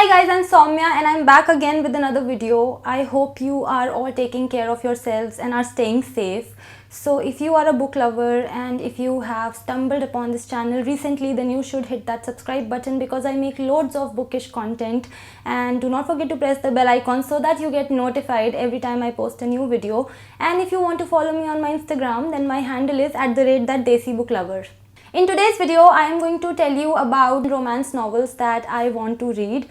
guys, I'm Saumya and I'm back again with another video. I hope you are all taking care of yourselves and are staying safe. So if you are a book lover and if you have stumbled upon this channel recently, then you should hit that subscribe button because I make loads of bookish content. And do not forget to press the bell icon so that you get notified every time I post a new video. And if you want to follow me on my Instagram, then my handle is @thatdesibooklover. In today's video, I am going to tell you about romance novels that I want to read,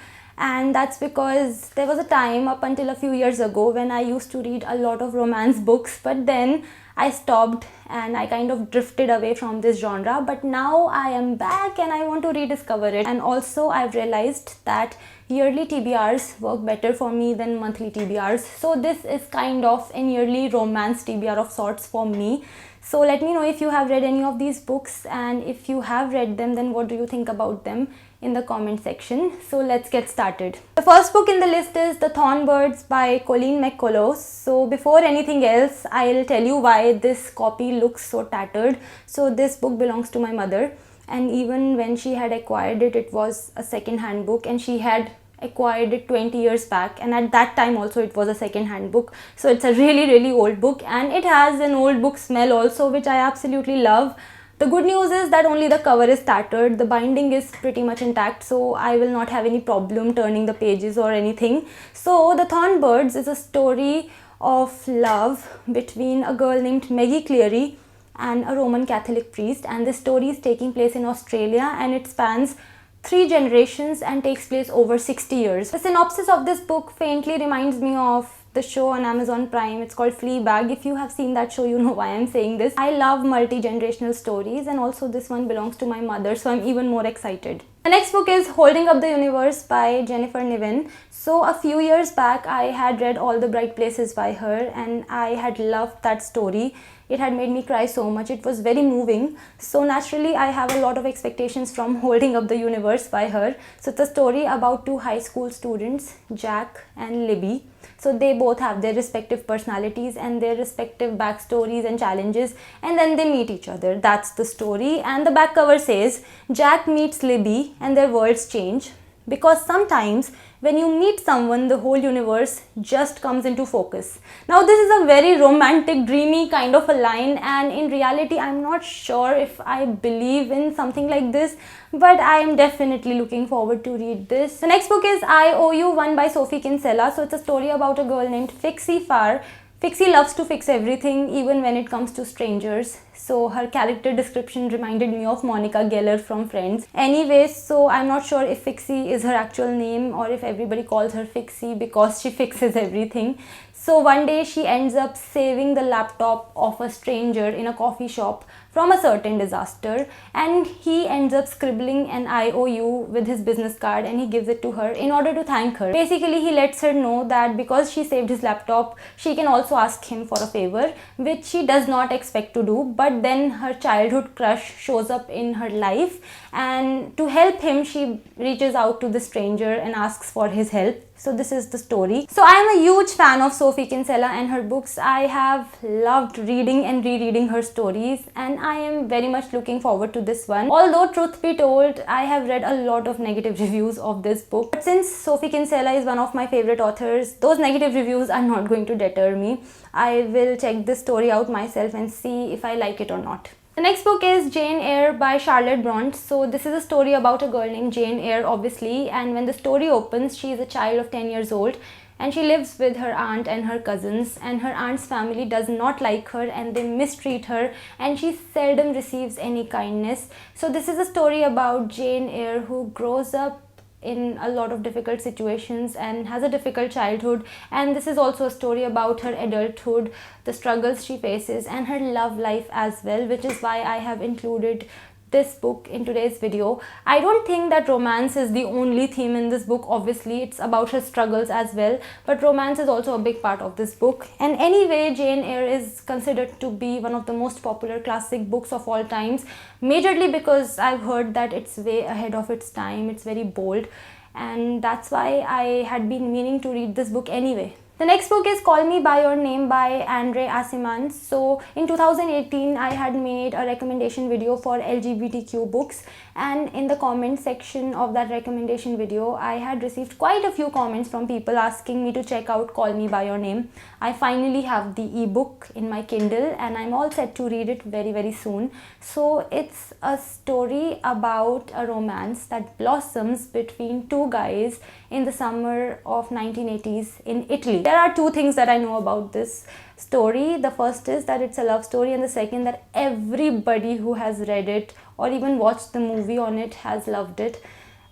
and that's because there was a time up until a few years ago when I used to read a lot of romance books, but then I stopped and I kind of drifted away from this genre. But now I am back and I want to rediscover it. And also I've realized that yearly TBRs work better for me than monthly TBRs. So this is kind of an yearly romance TBR of sorts for me. So let me know if you have read any of these books, and if you have read them, then what do you think about them in the comment section. So let's get started. The first book in the list is The Thorn Birds by Colleen McCullough. So before anything else, I'll tell you why this copy looks so tattered. So this book belongs to my mother, and even when she had acquired it, it was a second-hand book, and she had acquired it 20 years back, and at that time also it was a second-hand book. So it's a really old book, and it has an old book smell also, which I absolutely love. The good news is that only the cover is tattered. The binding is pretty much intact, so I will not have any problem turning the pages or anything. So The Thorn Birds is a story of love between a girl named Maggie Cleary and a Roman Catholic priest, and this story is taking place in Australia, and it spans 3 generations and takes place over 60 years. The synopsis of this book faintly reminds me of the show on Amazon Prime. It's called Fleabag. If you have seen that show, you know why I'm saying this. I love multi-generational stories, and also this one belongs to my mother, so I'm even more excited. The next book is Holding Up the Universe by Jennifer Niven. So a few years back, I had read All the Bright Places by her, and I had loved that story. It had made me cry so much. It was very moving. So naturally, I have a lot of expectations from Holding Up the Universe by her. So it's a story about 2 high school students, Jack and Libby. So they both have their respective personalities and their respective backstories and challenges, and then they meet each other. That's the story. And the back cover says, Jack meets Libby and their worlds change, because sometimes when you meet someone, the whole universe just comes into focus. Now this is a very romantic, dreamy kind of a line, and in reality I'm not sure if I believe in something like this, but I am definitely looking forward to read this. The next book is I Owe You One by Sophie Kinsella. So it's a story about a girl named Fixie Farr. Fixie loves to fix everything, even when it comes to strangers. So her character description reminded me of Monica Geller from Friends. Anyways, so I'm not sure if Fixie is her actual name or if everybody calls her Fixie because she fixes everything. So one day she ends up saving the laptop of a stranger in a coffee shop from a certain disaster, and he ends up scribbling an IOU with his business card, and he gives it to her in order to thank her. Basically, he lets her know that because she saved his laptop, she can also ask him for a favor, which she does not expect to do. But then her childhood crush shows up in her life, and to help him, she reaches out to the stranger and asks for his help. So this is the story. So I am a huge fan of Sophie Kinsella and her books. I have loved reading and rereading her stories, and I am very much looking forward to this one. Although truth be told, I have read a lot of negative reviews of this book. But since Sophie Kinsella is one of my favorite authors, those negative reviews are not going to deter me. I will check this story out myself and see if I like it or not. The next book is Jane Eyre by Charlotte Brontë. So this is a story about a girl named Jane Eyre, obviously, and when the story opens, she is a child of 10 years old, and she lives with her aunt and her cousins, and her aunt's family does not like her and they mistreat her, and she seldom receives any kindness. So this is a story about Jane Eyre, who grows up in a lot of difficult situations and has a difficult childhood, and this is also a story about her adulthood, the struggles she faces, and her love life as well, which is why I have included this book in today's video. I don't think that romance is the only theme in this book. Obviously it's about her struggles as well, but romance is also a big part of this book. And anyway, Jane Eyre is considered to be one of the most popular classic books of all times, majorly because I've heard that it's way ahead of its time. It's very bold, and that's why I had been meaning to read this book anyway. The next book is Call Me By Your Name by Andre Aciman. So in 2018, I had made a recommendation video for LGBTQ books, and in the comment section of that recommendation video, I had received quite a few comments from people asking me to check out Call Me By Your Name. I finally have the ebook in my Kindle and I'm all set to read it very soon. So it's a story about a romance that blossoms between two guys in the summer of 1980s in Italy. There are two things that I know about this story. The first is that it's a love story, and the second that everybody who has read it or even watched the movie on it has loved it,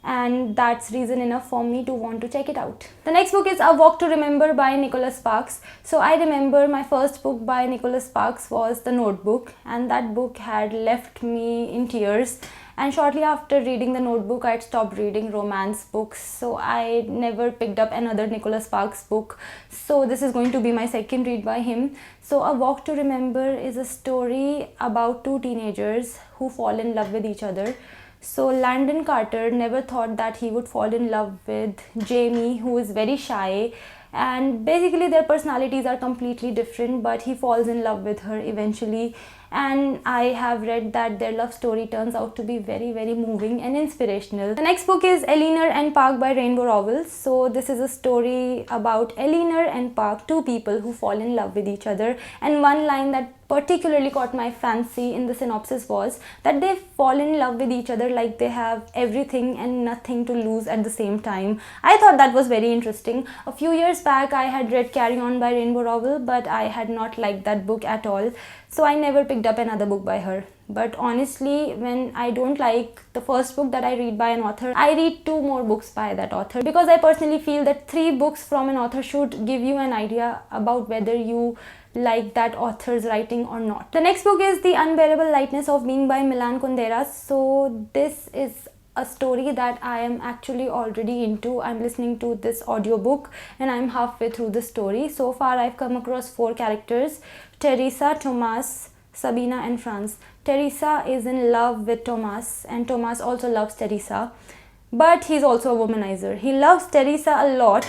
and that's reason enough for me to want to check it out. The next book is A Walk to Remember by Nicholas Sparks. So I remember my first book by Nicholas Sparks was The Notebook, and that book had left me in tears. And shortly after reading The Notebook, I had stopped reading romance books, so I never picked up another Nicholas Sparks book. So this is going to be my second read by him. So A Walk to Remember is a story about two teenagers who fall in love with each other. So Landon Carter never thought that he would fall in love with Jamie, who is very shy, and basically their personalities are completely different, but he falls in love with her eventually. And I have read that their love story turns out to be very moving and inspirational. The next book is Eleanor and Park by Rainbow Rowell. So this is a story about Eleanor and Park, two people who fall in love with each other, and one line that particularly caught my fancy in the synopsis was that they fall in love with each other like they have everything and nothing to lose at the same time. I thought that was very interesting. A few years back I had read Carry On by Rainbow Rowell, but I had not liked that book at all, so I never picked up another book by her. But honestly, when I don't like the first book that I read by an author, I read 2 more books by that author, because I personally feel that 3 books from an author should give you an idea about whether you like that author's writing or not. The next book is The Unbearable Lightness of Being by Milan Kundera. So this is a story that I am actually already into. I'm listening to this audiobook and I'm halfway through the story. So far I've come across 4 characters: Teresa, Thomas, Sabina and Franz. Teresa is in love with Thomas and Thomas also loves Teresa, but he's also a womanizer. He loves Teresa a lot,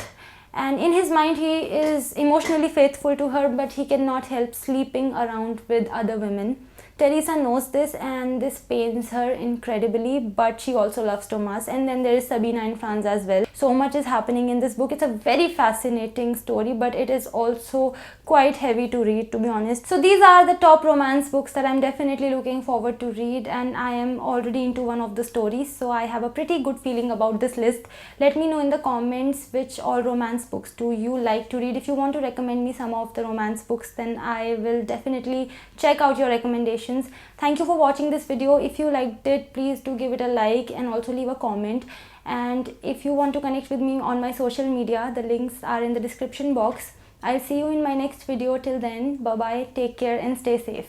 and in his mind he is emotionally faithful to her, but he cannot help sleeping around with other women. Teresa knows this and this pains her incredibly, but she also loves Thomas. And then there is Sabina and Franz as well. So much is happening in this book. It's a very fascinating story, but it is also quite heavy to read, to be honest. So these are the top romance books that I'm definitely looking forward to read, and I am already into one of the stories, so I have a pretty good feeling about this list. Let me know in the comments which all romance books do you like to read. If you want to recommend me some of the romance books, then I will definitely check out your recommendations. Thank you for watching this video. If you liked it, please do give it a like and also leave a comment. And if you want to connect with me on my social media, the links are in the description box. I'll see you in my next video. Till then, bye bye, take care and stay safe.